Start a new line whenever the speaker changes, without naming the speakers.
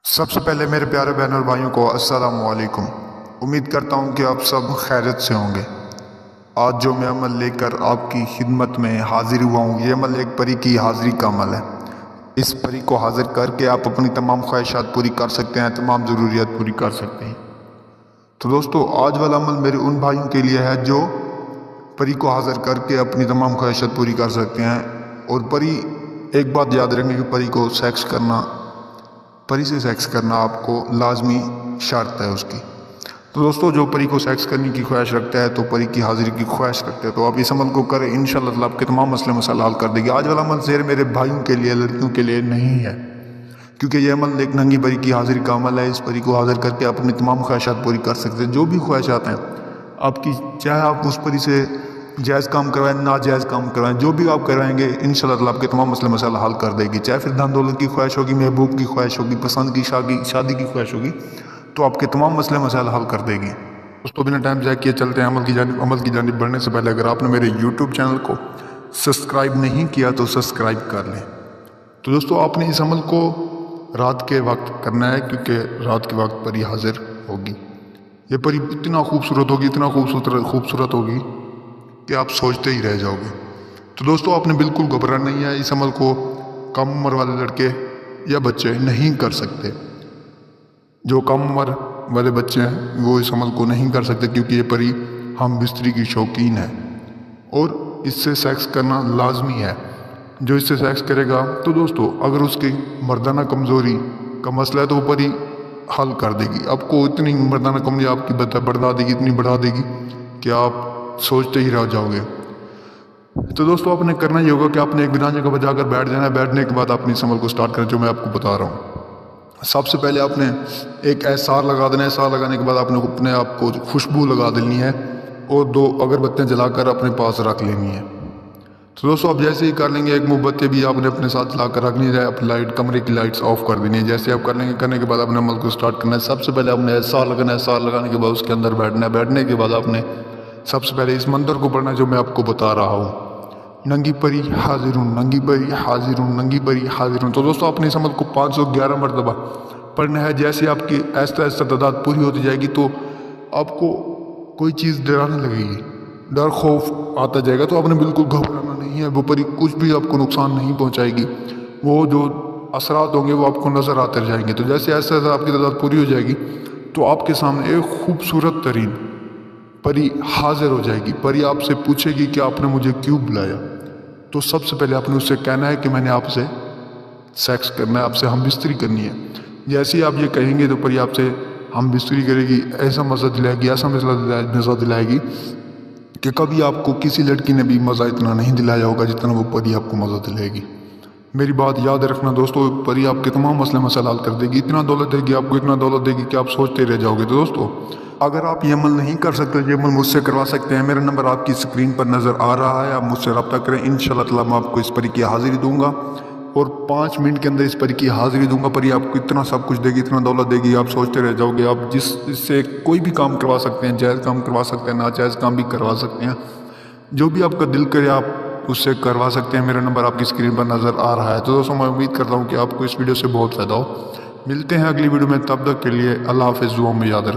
سب سے پہلے میرے پیارے بہن اور بھائیوں کو السلام علیکم۔ امید کرتا ہوں کہ آپ سب خیریت سے ہوں گے۔ آج جو میں عمل لے کر آپ کی خدمت میں حاضر ہوا ہوں، یہ عمل ایک پری کی حاضری کا عمل ہے۔ اس پری کو حاضر کر کے آپ اپنی تمام خواہشات پوری کر سکتے ہیں، تمام ضروریات پوری کر سکتے ہیں۔ تو دوستو، آج والا عمل میرے ان بھائیوں کے لیے ہے جو پری کو حاضر کر کے اپنی تمام خواہشات پوری کر سکتے ہیں۔ اور پری، ایک بات یاد رکھیں کہ پری سے سیکس کرنا آپ کو لازمی شرط ہے اس کی۔ تو دوستو، جو پری کو سیکس کرنے کی خواہش رکھتا ہے، تو پری کی حاضری کی خواہش رکھتا ہے، تو آپ اس عمل کو کریں، انشاءاللہ تعالیٰ آپ کے تمام مسائل حل کر دے گی۔ آج والا عمل صرف میرے بھائیوں کے لیے، لڑکیوں کے لیے نہیں ہے، کیونکہ یہ عمل ایک ننگی پری کی حاضری کا عمل ہے۔ اس پری کو حاضر کر کے آپ اپنی تمام خواہشات پوری کر سکتے ہیں، جو بھی خواہشات ہیں آپ کی، چاہے آپ اس پری سے جائز کام کروائیں، ناجائز کام کروائیں، جو بھی آپ کروائیں گے، انشاءاللہ تعالیٰ آپ کے تمام مسائل حل کر دے گی۔ چاہے پھر دھن دولت کی خواہش ہوگی، محبوب کی خواہش ہوگی، پسند کی شادی کی خواہش ہوگی، تو آپ کے تمام مسائل حل کر دے گی۔ دوستو، بنا ٹائم ضائع کیے چلتے ہیں عمل کی جانب بڑھنے سے پہلے اگر آپ نے میرے یوٹیوب چینل کو سبسکرائب نہیں کیا تو سبسکرائب کر لیں۔ تو دوستو، آپ نے اس عمل کو رات کے وقت کرنا ہے، کیونکہ رات کے وقت پری حاضر ہوگی۔ یہ پری اتنا خوبصورت ہوگی، اتنا خوبصورت ہوگی کہ آپ سوچتے ہی رہ جاؤ گے۔ تو دوستو، آپ نے بالکل گھبرانا نہیں ہے۔ اس عمل کو کم عمر والے لڑکے یا بچے نہیں کر سکتے۔ جو کم عمر والے بچے ہیں وہ اس عمل کو نہیں کر سکتے، کیونکہ یہ پری ہم بستری کی شوقین ہے اور اس سے سیکس کرنا لازمی ہے۔ جو اس سے سیکس کرے گا، تو دوستو، اگر اس کی مردانہ کمزوری کا مسئلہ ہے تو وہ پری حل کر دے گی۔ آپ کو اتنی مردانہ کمزوری آپ کی بڑھا دے گی، اتنی بڑھا دے گی کہ آپ سوچتے ہی رہ جاؤ گے۔ تو دوستو، آپ نے کرنا یہ ہوگا کہ آپ نے ایک بنا جگہ بجا کر بیٹھ جانا ہے۔ بیٹھنے کے بعد آپ نے اس عمل کو سٹارٹ کرنا، جو میں آپ کو بتا رہا ہوں۔ سب سے پہلے آپ نے ایک احسار لگا دینا ہے۔ احسار لگانے کے بعد آپ نے اپنے آپ کو خوشبو لگا دینی ہے اور 2 اگربتیاں جلا کر اپنے پاس رکھ لینی ہے۔ تو دوستو، آپ جیسے ہی کر لیں گے، ایک موم بتی بھی آپ نے اپنے ساتھ جلا کر رکھنی ہے، اپنی کمرے کی لائٹس آف کر دینی ہے۔ جیسے آپ کر لیں گے، کرنے کے بعد آپ نے عمل کو سٹارٹ کرنا ہے۔ سب سے پہلے آپ نے احسار لگانا ہے۔ احسار لگانے کے بعد اس کے اندر بیٹھنا ہے۔ بیٹھنے کے بعد آپ نے سب سے پہلے اس منتر کو پڑھنا ہے جو میں آپ کو بتا رہا ہوں: ننگی پری حاضر ہوں، ننگی پری حاضر ہوں، ننگی پری حاضر ہوں۔ تو دوستو، آپ نے اس عمل کو 511 مرتبہ پڑھنا ہے۔ جیسے آپ کی آہستہ آہستہ تعداد پوری ہوتی جائے گی تو آپ کو کوئی چیز ڈرانے لگے گی، ڈر خوف آتا جائے گا، تو آپ نے بالکل گھبرانا نہیں ہے۔ وہ پری کچھ بھی آپ کو نقصان نہیں پہنچائے گی۔ وہ جو اثرات ہوں گے وہ آپ کو نظر آتے جائیں گے۔ تو جیسے آہستہ آہستہ آپ کی تعداد پوری ہو جائے گی تو آپ کے سامنے ایک خوبصورت ترین پری حاضر ہو جائے گی۔ پری آپ سے پوچھے گی کہ آپ نے مجھے کیوں بلایا؟ تو سب سے پہلے آپ نے اس سے کہنا ہے کہ میں نے آپ سے سیکس کرنا ہے، آپ سے ہم بستری کرنی ہے۔ جیسے ہی آپ یہ کہیں گے تو پری آپ سے ہم بستری کرے گی، ایسا مزہ دلائے گی، ایسا مزہ دلائے گی کہ کبھی آپ کو کسی لڑکی نے بھی مزہ اتنا نہیں دلایا ہوگا جتنا وہ پری آپ کو مزہ دلائے گی۔ میری بات یاد رکھنا دوستو، پری آپ کے تمام مسائل حل کر دے گی۔ اتنا دولت دے گی آپ کو، اتنا دولت دے گی کہ آپ سوچتے رہ جاؤ گے۔ تو دوستو، اگر آپ یہ عمل نہیں کر سکتے، یہ عمل مجھ سے کروا سکتے ہیں۔ میرا نمبر آپ کی اسکرین پر نظر آ رہا ہے، آپ مجھ سے رابطہ کریں۔ انشاءاللہ تعالیٰ میں آپ کو اس پری کی حاضری دوں گا اور 5 منٹ کے اندر اس پری کی حاضری دوں گا۔ پری آپ کو اتنا سب کچھ دے گی، اتنا دولت دے گی، آپ سوچتے رہ جاؤ گے۔ آپ اس سے کوئی بھی کام کروا سکتے ہیں، جائز کام کروا سکتے ہیں، ناجائز کام بھی کروا سکتے ہیں، جو بھی آپ کا دل کرے آپ اس سے کروا سکتے ہیں۔ میرا نمبر آپ کی اسکرین پر نظر آ رہا ہے۔ تو دوستوں، میں امید کرتا ہوں کہ آپ کو اس ویڈیو سے بہت فائدہ ہو۔ ملتے ہیں اگلی ویڈیو میں، تب تک کے لیے اللہ حافظ، دعاؤں میں یاد رکھیں۔